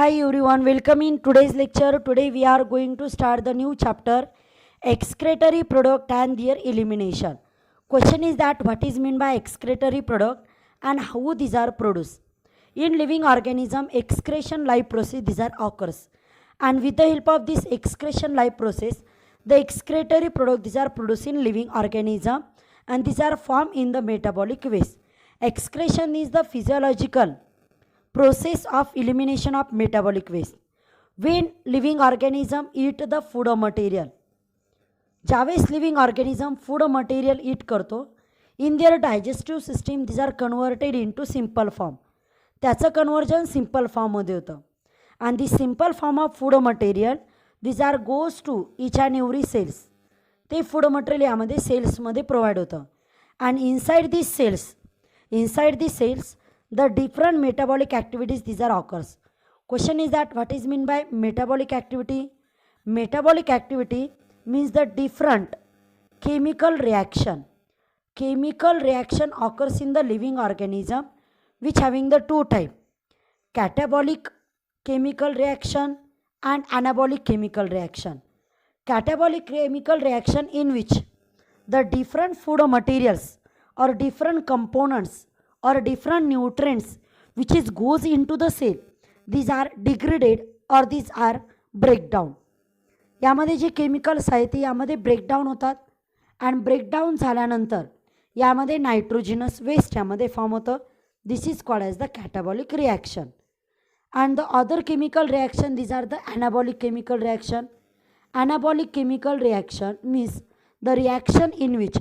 Hi everyone, welcome in today's lecture. Today we are going to start the new chapter, excretory product and their elimination. Question is that what is meant by excretory product and how these are produced. In living organism, excretion life process these are occurs, and with the help of this excretion life process, the excretory product these are produced in living organism, and these are formed in the metabolic waste. Excretion is the physiological process of elimination of metabolic waste. When living organism eat the food material, ज्यावेळेस living organism food material eat करतो, in their digestive system these are converted into simple form. त्याचं conversion simple फॉर्ममध्ये होतं. आणि the simple form of food material these are goes to each and every cells. ते food material यामध्ये सेल्समध्ये provide होतं. And inside this cells the different metabolic activities these are occurs. Question is that what is mean by metabolic activity? Metabolic activity means the different chemical reaction occurs in the living organism, which having the two type, catabolic chemical reaction and anabolic chemical reaction. Catabolic chemical reaction in which the different food materials or different components or different nutrients which is goes into the cell, these are degraded or these are breakdown. यामध्ये जे chemicals आहेत ते यामध्ये breakdown होतात. And breakdown झाल्यानंतर यामध्ये nitrogenous waste यामध्ये form होतं. This is called as the catabolic reaction. And the other chemical reaction these are the anabolic chemical reaction. Anabolic chemical reaction means the reaction in which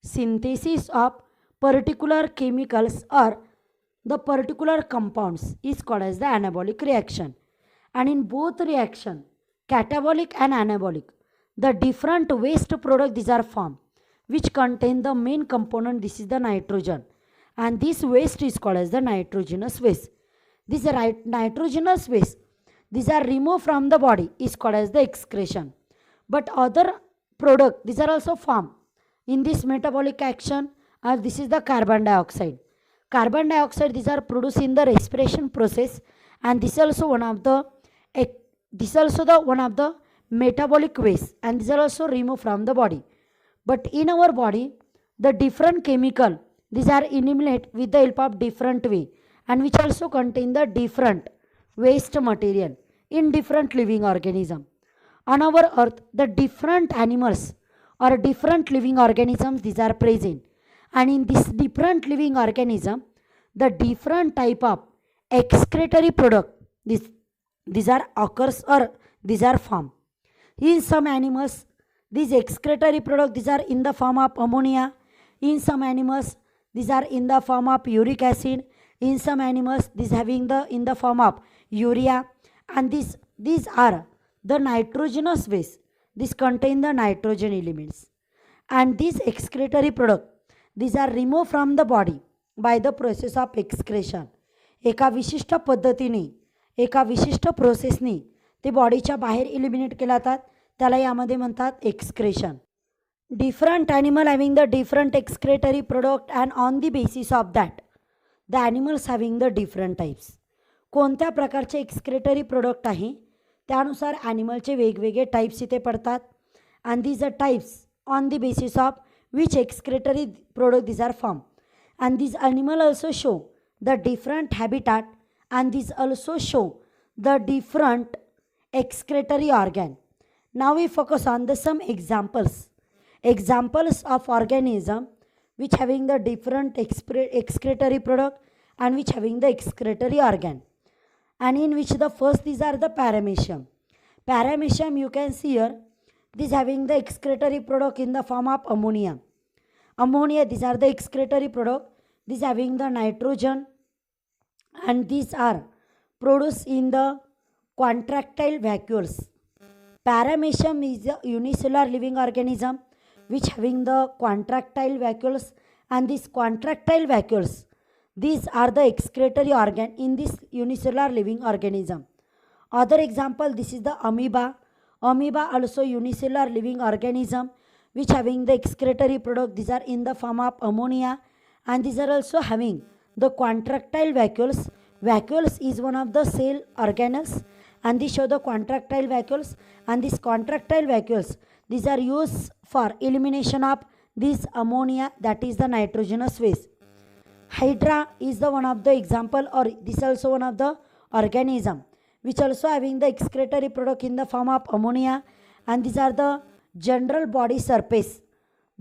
synthesis of particular chemicals or the particular compounds is called as the anabolic reaction. And in both reaction, catabolic and anabolic, the different waste product these are formed which contain the main component, this is the nitrogen, and this waste is called as the nitrogenous waste. This nitrogenous waste these are removed from the body is called as the excretion. But other product these are also formed in this metabolic action, this is the carbon dioxide. Carbon dioxide these are produced in the respiration process, and this is also one of the metabolic waste, and these are also removed from the body. But in our body, the different chemical these are eliminated with the help of different way, and which also contain the different waste material in different living organism. On our earth, the different animals or different living organisms these are present, and in this different living organism the different type of excretory product these are occurs or these are formed. In some animals these excretory product these are in the form of ammonia. In some animals these are in the form of uric acid. In some animals these having the in the form of urea, and these are the nitrogenous waste. This contain the nitrogen elements, and these excretory product these are removed from the body by the process of excretion. एका विशिष्ट पद्धतीने एका विशिष्ट प्रोसेसने ते बॉडीच्या बाहेर eliminate केले जातात, त्याला यामध्ये म्हणतात excretion. Different animal having the different excretory product and on the basis of that the animals having the different types. कोणत्या प्रकारचे एक्सक्रेटरी प्रोडक्ट आहे त्यानुसार ॲनिमलचे वेगवेगळे टाईप्स इथे पडतात. And these are types on the basis of which excretory product these are form. And these animal also show the different habitat, and these also show the different excretory organ. Now we focus on the some examples of organism which having the different excretory product and which having the excretory organ, and in which the first these are the paramecium. Paramecium you can see here, this having the excretory product in the form of ammonia. These are the excretory product, this having the nitrogen, and these are produced in the contractile vacuoles. Paramecium is a unicellular living organism which having the contractile vacuoles, and these contractile vacuoles these are the excretory organ in this unicellular living organism. Other example, this is the amoeba. Amoeba also unicellular living organism which having the excretory product these are in the form of ammonia, and these are also having the contractile vacuoles Vacuoles is one of the cell organelles, and these show the contractile vacuoles, and these contractile vacuoles, these are used for elimination of this ammonia, that is the nitrogenous waste. Hydra is the one of the example, or this also one of the organism which also having the excretory product in the form of ammonia, and these are the general body surface.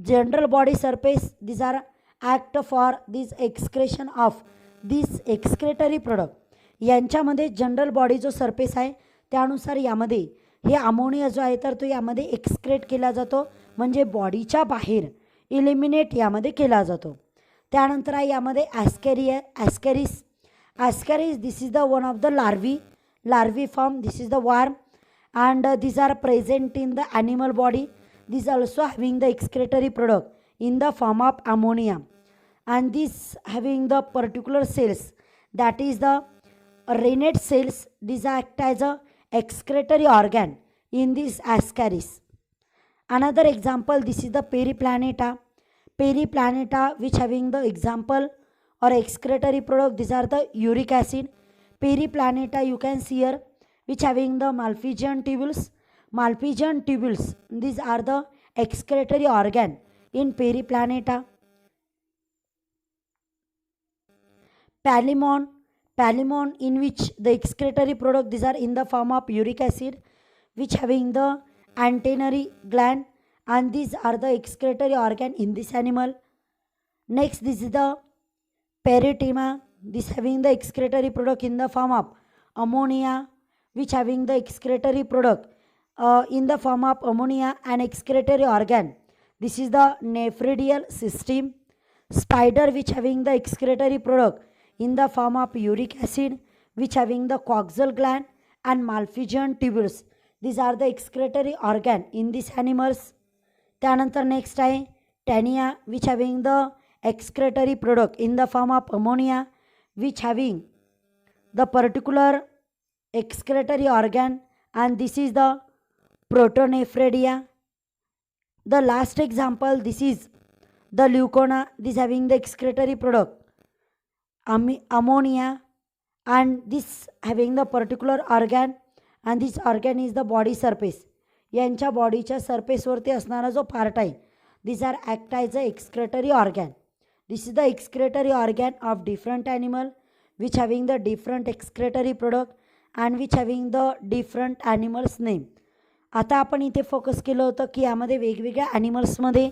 General body surface, these are act for this excretion of this excretory product. यांच्यामध्ये general body जो surface आहे त्यानुसार यामध्ये हे ammonia जो आहे तर तो यामध्ये एक्सक्रेट केला जातो, म्हणजे बॉडीच्या बाहेर इलिमिनेट यामध्ये केला जातो. त्यानंतर आहे यामध्ये Ascaris this is the one of the larvae form, this is the worm, and these are present in the animal body. These also having the excretory product in the form of ammonia, and this having the particular cells, that is the renate cells. These act as a excretory organ in this ascaris. Another example, this is the Periplaneta which having the example or excretory product, these are the uric acid. Periplaneta you can see here, which having the Malpighian tubules, these are the excretory organ in Periplaneta. Palemon in which the excretory product, these are in the form of uric acid, which having the antennary gland, and these are the excretory organ in this animal. Next, this is the Perithema, this having the excretory product in the form of ammonia, which having the excretory product in the form of ammonia and excretory organ. This is the nephridial system. Spider, which having the excretory product in the form of uric acid, which having the coxal gland and Malpighian tubules. These are the excretory organ in these animals. त्यानंतर next आहे Taenia, which having the excretory product in the form of ammonia, which having the particular excretory organ, and this is the Protonephridia. The last example, this is the Leucona, this having the excretory product ammonia, and this having the particular organ, and this organ is the body surface. यांच्या बॉडीच्या सरफेसवरती असणारा जो part आहे, these are act as a excretory organ. This is the excretory organ of different animal which having the different excretory product and which having the different animals name. आता आपण इथे focus केलं होतं की यामध्ये वेगवेगळ्या ॲनिमल्समध्ये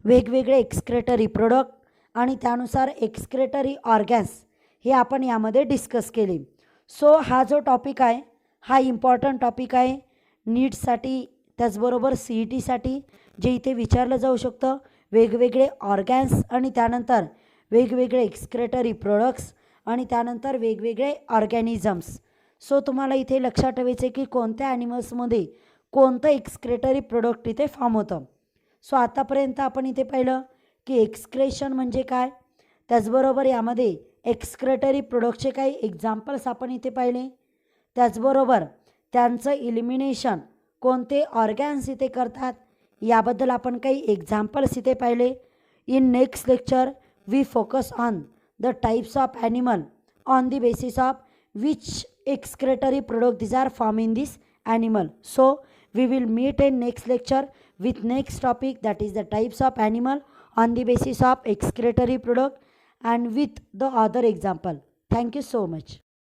वेगवेगळे एक्सक्रेटरी प्रोडक्ट आणि त्यानुसार एक्सक्रेटरी ऑर्गॅन्स हे आपण यामध्ये डिस्कस केले. सो हा जो टॉपिक आहे हा इम्पॉर्टंट टॉपिक आहे नीटसाठी, त्याचबरोबर CETसाठी, जे इथे विचारलं जाऊ शकतं. वेगवेगळे ऑर्गॅन्स आणि त्यानंतर वेगवेगळे एक्सक्रेटरी प्रोडक्ट्स आणि त्यानंतर वेगवेगळे ऑर्गॅनिझम्स. सो तुम्हाला इथे लक्षात ठेवायचे की कोणत्या ॲनिमल्समध्ये कोणतं एक्सक्रेटरी प्रोडक्ट इथे फॉर्म होतं. सो आतापर्यंत आपण इथे पाहिलं की एक्सक्रेशन म्हणजे काय, त्याचबरोबर यामध्ये एक्सक्रेटरी प्रोडक्टचे काही एक्झाम्पल्स आपण इथे पाहिले, त्याचबरोबर त्यांचं इलिमिनेशन कोणते ऑर्गॅन्स इथे करतात याबद्दल आपण काही एक्झाम्पल्स इथे पाहिले. In next lecture we focus on the types of animal on the basis of which excretory product these are formed in this animal. So we will meet in next lecture with next topic, that is the types of animal on the basis of excretory product and with the other example. Thank you so much.